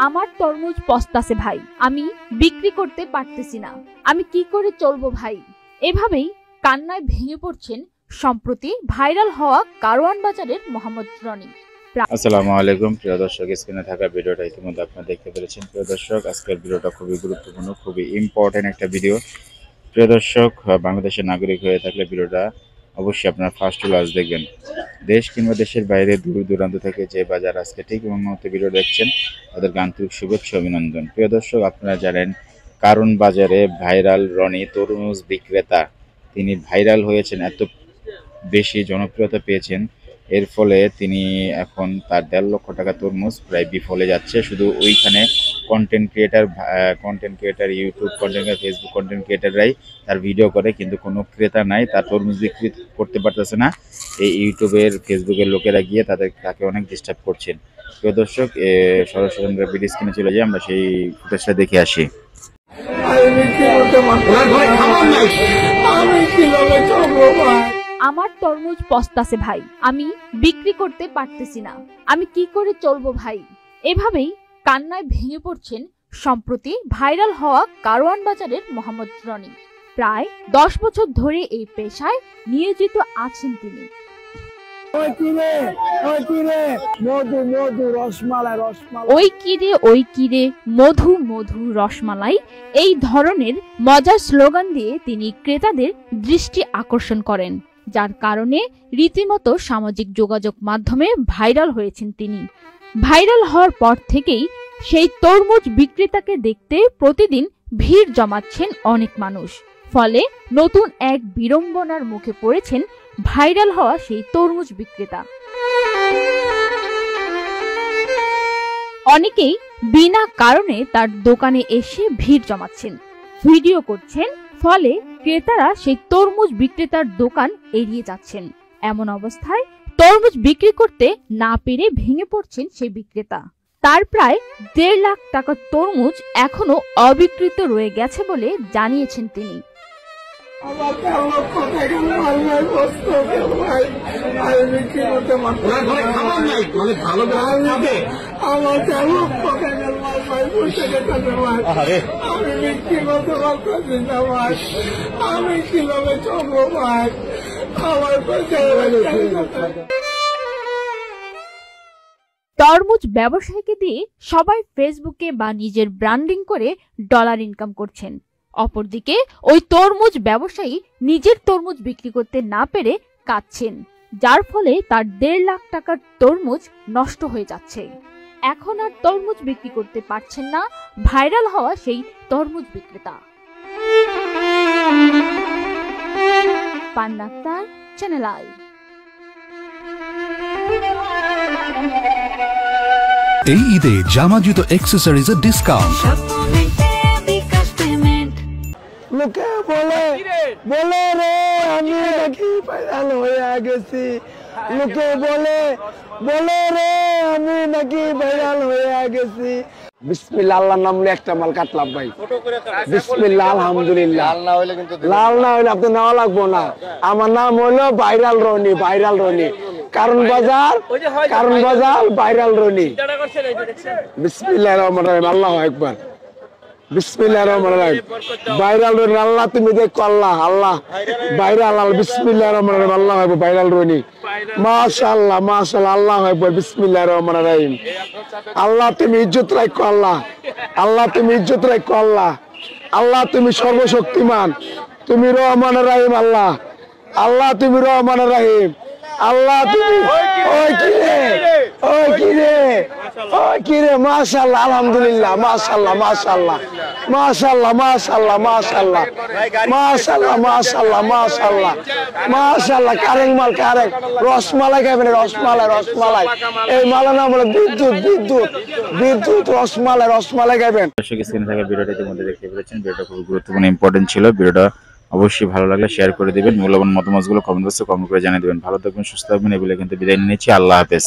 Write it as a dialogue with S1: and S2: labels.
S1: আমার তরমুজ পস্তাছে ভাই, আমি বিক্রি করতে পারতেছি না, আমি কি করে চলবো ভাই। এভাবেই কান্নায় ভেঙে পড়ছেন সম্প্রতি ভাইরাল হওয়া কারওয়ান বাজারের মোহাম্মদ রনি।
S2: আসসালামু আলাইকুম প্রিয় দর্শক, স্ক্রিনে থাকা ভিডিওটা ইতিমধ্যে আপনারা দেখতে পেরেছেন। প্রিয় দর্শক, আজকের ভিডিওটা খুবই গুরুত্বপূর্ণ, খুবই ইম্পর্টেন্ট একটা ভিডিও। প্রিয় দর্শক, বাংলাদেশের নাগরিক হয়ে থাকলে ভিডিওটা অবশ্যই আপনারা ফার্স্ট ক্লাস দেখবেন। দেশ কিংবা দেশের বাইরে দূর দূরান্ত থেকে যে বাজার আজকে ঠিক এই মুহূর্তে ভিডিও দেখছেন তাদের আন্তরিক শুভেচ্ছা অভিনন্দন। প্রিয় দর্শক, আপনারা জানেন কারওয়ান বাজারে ভাইরাল রনি তরমুজ বিক্রেতা, তিনি ভাইরাল হয়েছেন, এত বেশি জনপ্রিয়তা পেয়েছেন, এর ফলে তিনি এখন তার 1.5 লক্ষ টাকা তরমুজ প্রায় বিফলে যাচ্ছে। শুধু ওইখানে content creator, YouTube content creator, Facebook content ক্রিয়েটাররাই তার ভিডিও করে, কিন্তু কোনো ক্রেতা নাই, তার তরমুজ বিক্রি করতে পারতেছে না। এই ইউটিউবের ফেসবুকের লোকেরা গিয়ে তাকে অনেক ডিস্টার্ব করছেন। প্রিয় দর্শক, সরাসরি আমরা ভিডিও স্ক্রিনে চলে যাই, আমরা সেই ফুটেজটা দেখে আসি।
S1: আমার তরমুজ পস্তাছে ভাই, আমি বিক্রি করতে পারতেছি না, আমি কি করে চলবো ভাই। এভাবেই কান্নায় ভেঙে পড়ছেন সম্প্রতি ভাইরাল হওয়া কারওয়ান বাজারের মোহাম্মদ রনি। প্রায় 10 বছর ধরে এই পেশায় নিয়োজিত আছেন তিনি। ওই কিরে মধু মধু রসমালাই, এই ধরনের মজার স্লোগান দিয়ে তিনি ক্রেতাদের দৃষ্টি আকর্ষণ করেন, যার কারণে রীতিমতো সামাজিক যোগাযোগ মাধ্যমে ভাইরাল হয়েছেন তিনি। ভাইরাল হওয়ার পর থেকেই সেই তরমুজ বিক্রেতাকে দেখতে প্রতিদিন ভিড় জমাচ্ছেন অনেক মানুষ। ফলে নতুন এক বিড়ম্বনার মুখে পড়েছেন ভাইরাল হওয়া সেই তরমুজ বিক্রেতা। অনেকেই বিনা কারণে তার দোকানে এসে ভিড় জমাচ্ছেন, ভিডিও করছেন, ফলে ক্রেতারা সেই তরমুজ বিক্রেতার দোকান এড়িয়ে যাচ্ছেন। এমন অবস্থায় তরমুজ বিক্রি করতে না পেরে ভেঙে পড়ছেন সেই বিক্রেতা। তার প্রায় 1.5 লাখ টাকার তরমুজ এখনো অবিকৃত রয়ে গেছে বলে জানিয়েছেন তিনি। তরমুজ ব্যবসায়ীকে দিয়ে সবাই ফেসবুকে বা নিজের ব্র্যান্ডিং করে ডলার ইনকাম করছেন। অপরদিকে ওই তরমুজ ব্যবসায়ী নিজের তরমুজ বিক্রি করতে না পেরে কাঁদছেন, যার ফলে তার 1.5 লাখ টাকার তরমুজ নষ্ট হয়ে যাচ্ছে। এখন আর তরমুজ বিক্রি করতে পারছেন না ভাইরাল হওয়া সেই তরমুজ বিক্রেতা। পান্না আক্তার, চ্যানেল আই।
S3: এই ঈদে জামা জুতো অ্যাকসেসরিজের ডিসকাউন্ট।
S4: লোকে বলে রে আমি নাকি ভাইরাল হয়ে গেছি, লোকে বলে রে আমি নাকি ভাইরাল হয়ে গেছি। বিসমিল্লাহ, আল্লাহর নাম নিয়ে একটা মাল কাটলাম ভাই। বিসমিল্লাহ, আলহামদুলিল্লাহ। লাল না হইলে আপনি নেওয়া লাগবো না। আমার নাম হলো ভাইরাল রনি, ভাইরাল রনি, কারওয়ান বাজার ভাইরাল রনি। বিসমিল্লাহির রহমানির রহিম, আল্লাহু আকবার। বিসমিল্লাহির রহমানির রহিম, ভাইরাল রনি। আল্লাহ তুমি দেখো, আল্লাহ ভাইরাল। বিসমিল্লাহির রহমানির রহিম, আল্লাহু আকবার, ভাইরাল রনি। মাশাআল্লাহ, মাশাআল্লাহ, আল্লাহু আকবার। বিসমিল্লাহির রহমানির রহিম। আল্লাহ তুমি ইজ্জত রাখো, আল্লাহ তুমি ইজ্জত রাখো, আল্লাহ তুমি সর্বশক্তিমান, তুমি রহমানির রহিম, আল্লাহ তুমি রহমানির রহিম, আল্লাহ তুমি। ওই কিরে মাশাআল্লাহ, আলহামদুলিল্লাহ, মাশাআল্লাহ, মাশাআল্লাহ, মাশাআল্লাহ, মাশাআল্লাহ, মাশাআল্লাহ, মাশাআল্লাহ, মাশাআল্লাহ, মাশাআল্লাহ, মাশাআল্লাহ। কারেং মাল, কারেং রসমালাই খাবেন, রসমালাই। এই মালের নাম হলো বিদ্যুৎ রসমালাই খাবেন।
S2: দর্শক, স্ক্রিনে থাকা ভিডিওটা ইতিমধ্যে দেখতে পেরেছেন। ভিডিওটা খুব গুরুত্বপূর্ণ, ইম্পর্টেন্ট ছিল। ভিডিওটা অবশ্যই ভালো লাগলে শেয়ার করে দিবেন, মূল্যবান মতামতগুলো কমেন্ট বক্সে কমেন্ট করে জানিয়ে দিবেন। ভালো থাকবেন, সুস্থ থাকবেন, এগুলো কিন্তু বিদায় নিচ্ছি। আল্লাহ হাফেজ।